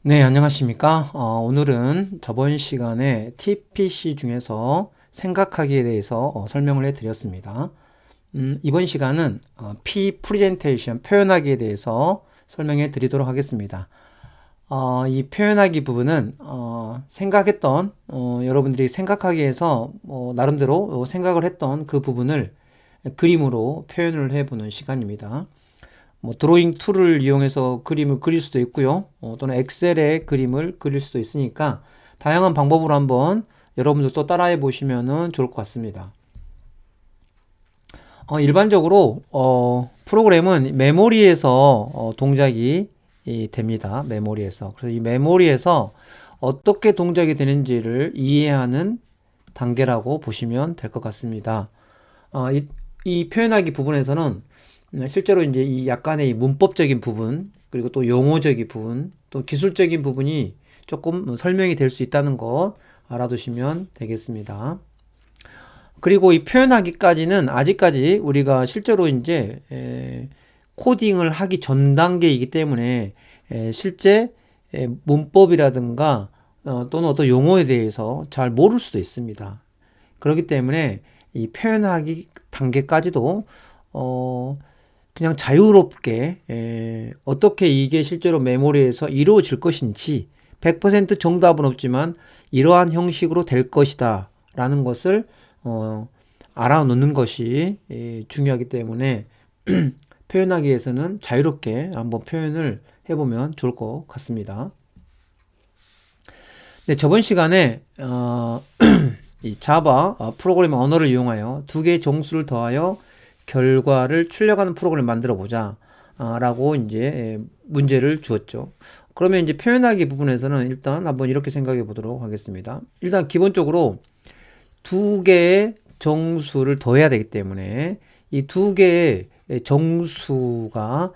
네, 안녕하십니까? 오늘은 저번 시간에 TPC 중에서 생각하기에 대해서 설명을 해드렸습니다. 이번 시간은 P 프레젠테이션 표현하기에 대해서 설명해 드리도록 하겠습니다. 이 표현하기 부분은 생각했던 여러분들이 생각하기에서 나름대로 생각을 했던 그 부분을 그림으로 표현을 해보는 시간입니다. 드로잉 툴을 이용해서 그림을 그릴 수도 있고요. 또는 엑셀에 그림을 그릴 수도 있으니까 다양한 방법으로 한번 여러분들도 따라해 보시면 좋을 것 같습니다. 일반적으로 프로그램은 메모리에서 동작이 됩니다. 메모리에서. 그래서 이 메모리에서 어떻게 동작이 되는지를 이해하는 단계라고 보시면 될 것 같습니다. 이 표현하기 부분에서는 실제로 이제 이 약간의 이 문법적인 부분, 그리고 또 용어적인 부분, 또 기술적인 부분이 조금 설명이 될 수 있다는 것 알아두시면 되겠습니다. 그리고 이 표현하기까지는 아직까지 우리가 실제로 이제 코딩을 하기 전 단계이기 때문에 실제 문법이라든가 또는 어떤 용어에 대해서 잘 모를 수도 있습니다. 그렇기 때문에 이 표현하기 단계까지도 그냥 자유롭게 어떻게 이게 실제로 메모리에서 이루어질 것인지 100% 정답은 없지만 이러한 형식으로 될 것이다 라는 것을 알아놓는 것이 중요하기 때문에 표현하기 위해서는 자유롭게 한번 표현을 해보면 좋을 것 같습니다. 네, 저번 시간에 이 자바 프로그래밍 언어를 이용하여 두 개의 정수를 더하여 결과를 출력하는 프로그램을 만들어 보자 라고 이제 문제를 주었죠. 그러면 이제 표현하기 부분에서는 일단 한번 이렇게 생각해 보도록 하겠습니다. 일단 기본적으로 두 개의 정수를 더해야 되기 때문에 이 두 개의 정수가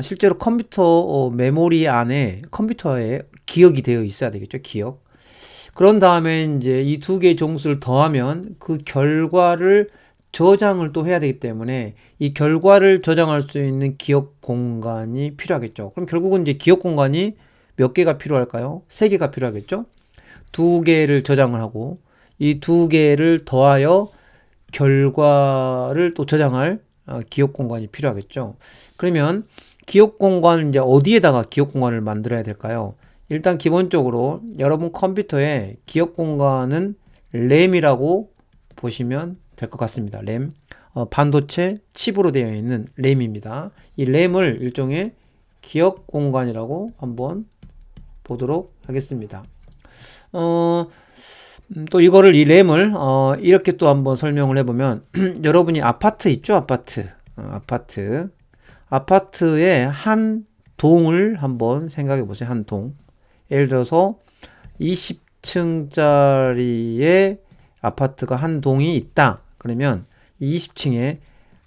실제로 컴퓨터 메모리 안에 컴퓨터에 기억이 되어 있어야 되겠죠. 기억. 그런 다음에 이제 이 두 개의 정수를 더하면 그 결과를 저장을 또 해야 되기 때문에 이 결과를 저장할 수 있는 기억 공간이 필요하겠죠. 그럼 결국은 이제 기억 공간이 몇 개가 필요할까요? 세 개가 필요하겠죠. 두 개를 저장을 하고 이 두 개를 더하여 결과를 또 저장할 기억 공간이 필요하겠죠. 그러면 기억 공간을 이제 어디에다가 기억 공간을 만들어야 될까요? 일단 기본적으로 여러분 컴퓨터의 기억 공간은 램이라고 보시면 될 것 같습니다. 램. 반도체 칩으로 되어 있는 램입니다. 이 램을 일종의 기억 공간이라고 한번 보도록 하겠습니다. 또 이거를 이 램을 이렇게 또 한번 설명을 해보면 여러분이 아파트 있죠? 아파트. 아파트의 한 동을 한번 생각해 보세요. 한 동. 예를 들어서 20층짜리의 아파트가 한 동이 있다. 그러면 20층에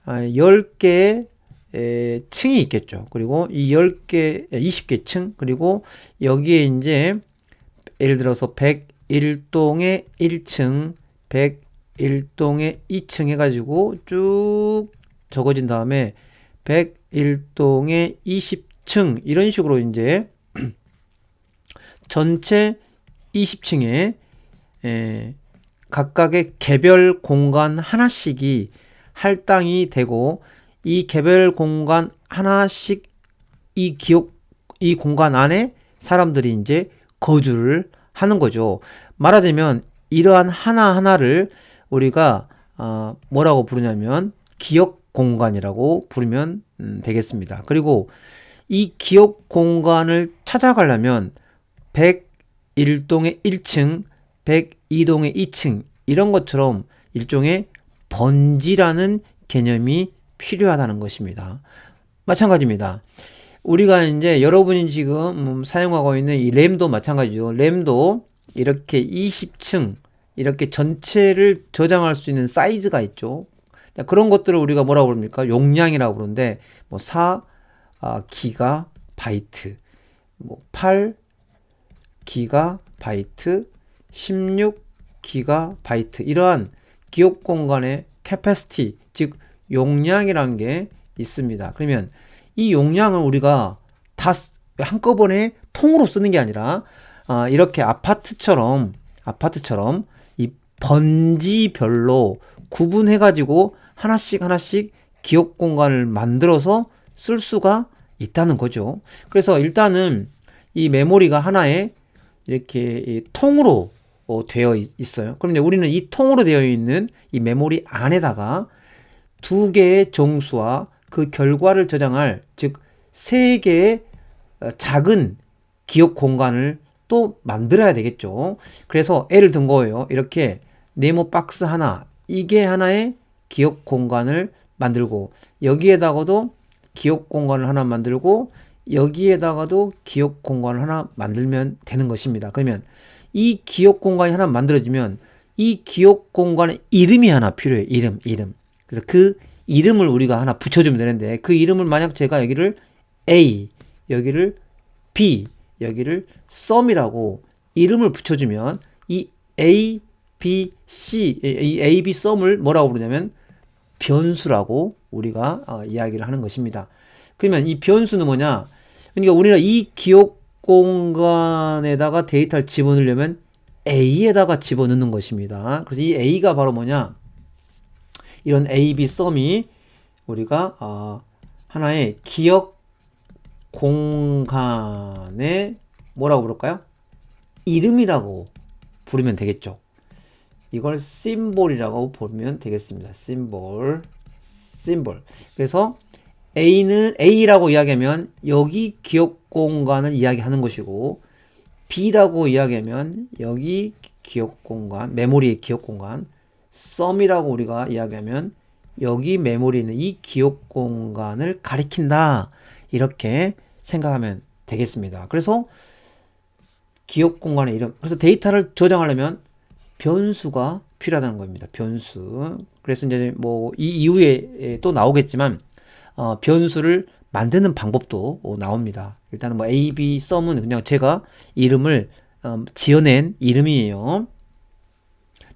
10개의 층이 있겠죠. 그리고 이 10개, 20개 층, 그리고 여기에 이제 예를 들어서 101동의 1층, 101동의 2층 해가지고 쭉 적어진 다음에 101동의 20층 이런 식으로 이제 전체 20층에 각각의 개별 공간 하나씩이 할당이 되고 이 개별 공간 하나씩 이 공간 안에 사람들이 이제 거주를 하는 거죠. 말하자면 이러한 하나하나를 우리가 뭐라고 부르냐면 기억 공간이라고 부르면 되겠습니다. 그리고 이 기억 공간을 찾아가려면 101동의 1층, 102동의 2층 이런 것처럼 일종의 번지라는 개념이 필요하다는 것입니다. 마찬가지입니다. 우리가 이제 여러분이 지금 사용하고 있는 이 램도 마찬가지죠. 램도 이렇게 20층 이렇게 전체를 저장할 수 있는 사이즈가 있죠. 그런 것들을 우리가 뭐라고 부릅니까? 용량이라고 부르는데 뭐 4기가 바이트, 뭐 8기가 바이트, 16기가 바이트 이러한 기억 공간의 캐패시티 즉 용량이라는 게 있습니다. 그러면 이 용량을 우리가 다 한꺼번에 통으로 쓰는 게 아니라 이렇게 아파트처럼 이 번지별로 구분해 가지고 하나씩 하나씩 기억 공간을 만들어서 쓸 수가 있다는 거죠. 그래서 일단은 이 메모리가 하나의 이렇게 이 통으로 되어 있어요. 그럼 이제 우리는 이 통으로 되어 있는 이 메모리 안에다가 두 개의 정수와 그 결과를 저장할, 즉 세 개의 작은 기억 공간을 또 만들어야 되겠죠. 그래서 L을 든 거예요. 이렇게 네모 박스 하나, 이게 하나의 기억 공간을 만들고, 여기에다가도 기억 공간을 하나 만들고, 여기에다가도 기억 공간을 하나 만들면 되는 것입니다. 그러면 이 기억 공간이 하나 만들어지면 이 기억 공간에 이름이 하나 필요해요. 이름. 그래서 그 이름을 우리가 하나 붙여주면 되는데, 그 이름을 만약 제가 여기를 A, 여기를 B, 여기를 sum이라고 이름을 붙여주면 이 A, B, C, 이 A, B sum을 뭐라고 부르냐면 변수라고 우리가 이야기를 하는 것입니다. 그러면 이 변수는 뭐냐? 그러니까 우리가 이 기억 공간에다가 데이터를 집어넣으려면 A에다가 집어넣는 것입니다. 그래서 이 A가 바로 뭐냐? 이런 A, B sum이 우리가 하나의 기억 공간의 뭐라고 부를까요? 이름이라고 부르면 되겠죠. 이걸 심볼이라고 부르면 되겠습니다. 심볼. 그래서 A라고 이야기하면 여기 기억 공간을 이야기하는 것이고, B라고 이야기하면 여기 기억 공간, 메모리의 기억 공간, sum이라고 우리가 이야기하면 여기 메모리에 있는 이 기억 공간을 가리킨다. 이렇게 생각하면 되겠습니다. 그래서 기억 공간의 이름. 그래서 데이터를 저장하려면 변수가 필요하다는 겁니다. 변수. 그래서 이제 뭐 이 이후에 또 나오겠지만 변수를 만드는 방법도 나옵니다. 일단은 뭐 A, B, sum은 그냥 제가 이름을 지어낸 이름이에요.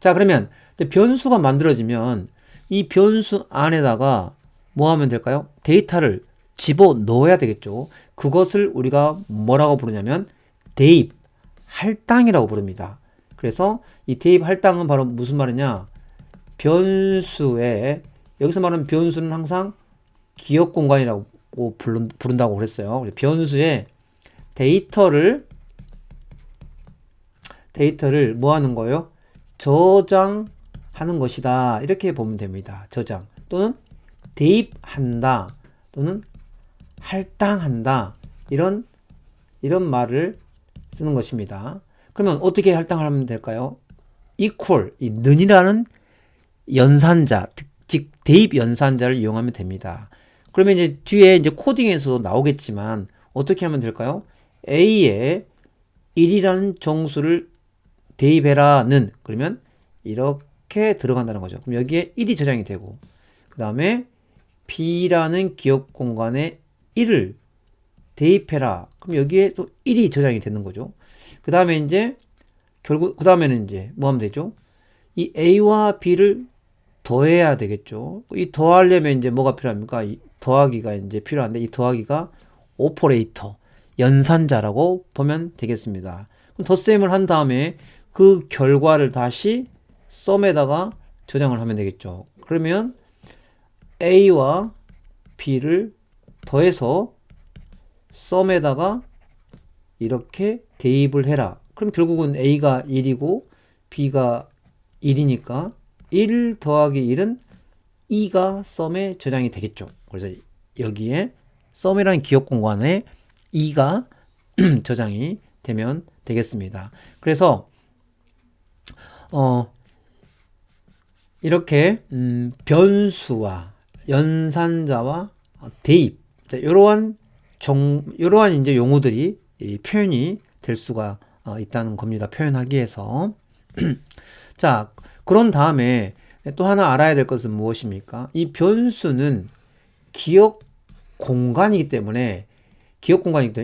자, 그러면 변수가 만들어지면 이 변수 안에다가 뭐 하면 될까요? 데이터를 집어 넣어야 되겠죠. 그것을 우리가 뭐라고 부르냐면 대입 할당이라고 부릅니다. 그래서 이 대입 할당은 바로 무슨 말이냐? 변수에, 여기서 말하는 변수는 항상 기억 공간이라고 부른다고 그랬어요. 변수에 데이터를 뭐 하는 거예요? 저장하는 것이다. 이렇게 보면 됩니다. 저장 또는 대입한다 또는 할당한다, 이런 말을 쓰는 것입니다. 그러면 어떻게 할당을 하면 될까요? equal, 이 는이라는 연산자, 즉 대입 연산자를 이용하면 됩니다. 그러면 이제 뒤에 이제 코딩에서도 나오겠지만 어떻게 하면 될까요? A에 1이라는 정수를 대입해라는, 그러면 이렇게 들어간다는 거죠. 그럼 여기에 1이 저장이 되고, 그 다음에 B라는 기억 공간에 1을 대입해라. 그럼 여기에 또 1이 저장이 되는 거죠. 그 다음에 이제 결국 그 다음에는 이제 뭐 하면 되죠? 이 A와 B를 더해야 되겠죠. 이 더하려면 이제 뭐가 필요합니까? 이 더하기가 이제 필요한데, 이 더하기가 오퍼레이터, 연산자라고 보면 되겠습니다. 그럼 덧셈을 한 다음에 그 결과를 다시 sum에다가 저장을 하면 되겠죠. 그러면 A와 B를 더해서 sum에다가 이렇게 대입을 해라. 그럼 결국은 A가 1이고 B가 1이니까 1 더하기 1은 2가 sum에 저장이 되겠죠. 그래서 여기에 sum이라는 기억 공간에 2가 저장이 되면 되겠습니다. 그래서 이렇게 변수와 연산자와 대입, 이러한 이제 용어들이 표현이 될 수가 있다는 겁니다. 표현하기 위해서. 자, 그런 다음에 또 하나 알아야 될 것은 무엇입니까? 이 변수는 기억 공간이기 때문에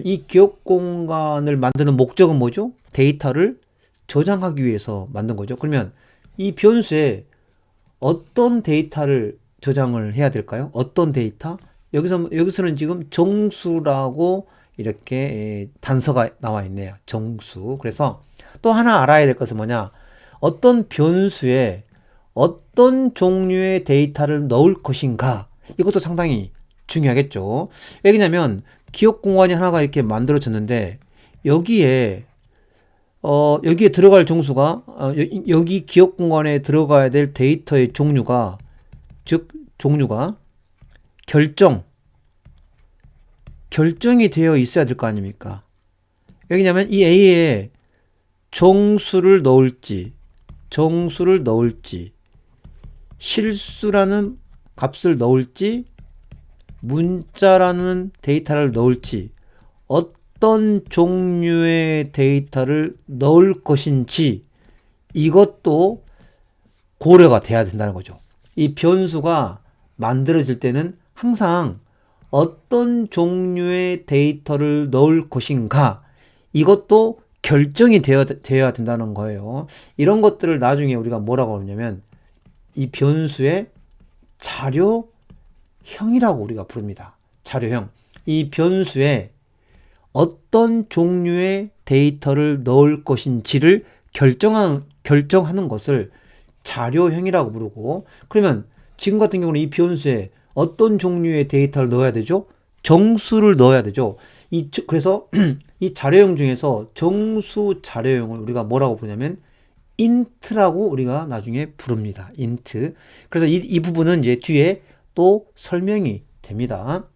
이 기억 공간을 만드는 목적은 뭐죠? 데이터를 저장하기 위해서 만든 거죠. 그러면 이 변수에 어떤 데이터를 저장을 해야 될까요? 어떤 데이터? 여기서는 지금 정수라고 이렇게 단서가 나와 있네요. 정수. 그래서 또 하나 알아야 될 것은 뭐냐? 어떤 변수에 어떤 종류의 데이터를 넣을 것인가? 이것도 상당히 중요하겠죠. 왜냐면 기억 공간이 하나가 이렇게 만들어졌는데 여기에 여기에 들어갈 정수가 여기 기억 공간에 들어가야 될 데이터의 종류가 즉 종류가 결정이 되어 있어야 될 거 아닙니까? 왜냐면 이 A에 정수를 넣을지 실수라는 값을 넣을지 문자라는 데이터를 넣을지 어떤 종류의 데이터를 넣을 것인지 이것도 고려가 돼야 된다는 거죠. 이 변수가 만들어질 때는 항상 어떤 종류의 데이터를 넣을 것인가 이것도 결정이 되어야 된다는 거예요. 이런 것들을 나중에 우리가 뭐라고 하냐면 이 변수의 자료형이라고 우리가 부릅니다. 자료형. 이 변수에 어떤 종류의 데이터를 넣을 것인지를 결정하는 것을 자료형이라고 부르고, 그러면 지금 같은 경우는 이 변수에 어떤 종류의 데이터를 넣어야 되죠? 정수를 넣어야 되죠. 그래서 이 자료형 중에서 정수 자료형을 우리가 뭐라고 부르냐면 int라고 우리가 나중에 부릅니다. int. 그래서 이 부분은 이제 뒤에 또 설명이 됩니다.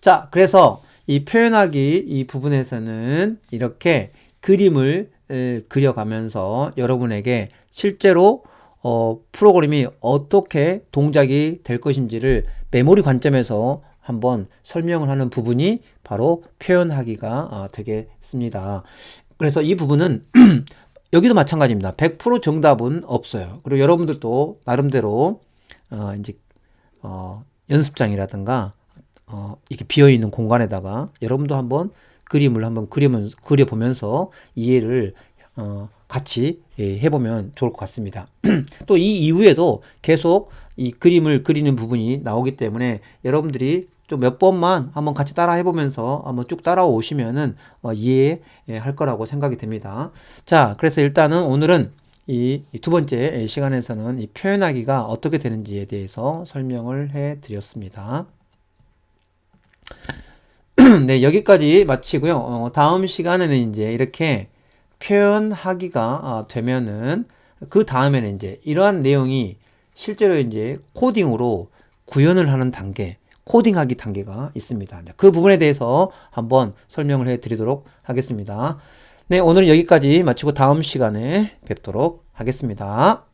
자, 그래서 이 표현하기 이 부분에서는 이렇게 그림을 그려가면서 여러분에게 실제로 프로그램이 어떻게 동작이 될 것인지를 메모리 관점에서 한번 설명을 하는 부분이 바로 표현하기가 되겠습니다. 그래서 이 부분은 여기도 마찬가지입니다. 100% 정답은 없어요. 그리고 여러분들도 나름대로 이제 연습장이라든가 이렇게 비어있는 공간에다가 여러분도 한번 그림을 한번 그려보면서 이해를 같이 해보면 좋을 것 같습니다. 또 이 이후에도 계속 이 그림을 그리는 부분이 나오기 때문에 여러분들이 좀 몇 번만 한번 같이 따라 해보면서 한번 쭉 따라오시면은 이해할 거라고 생각이 됩니다. 자, 그래서 일단은 오늘은 이 두 번째 시간에서는 이 표현하기가 어떻게 되는지에 대해서 설명을 해 드렸습니다. 네, 여기까지 마치고요. 다음 시간에는 이제 이렇게 표현하기가 되면은 그 다음에는 이제 이러한 내용이 실제로 이제 코딩으로 구현을 하는 단계, 코딩하기 단계가 있습니다. 그 부분에 대해서 한번 설명을 해 드리도록 하겠습니다. 네, 오늘은 여기까지 마치고 다음 시간에 뵙도록 하겠습니다.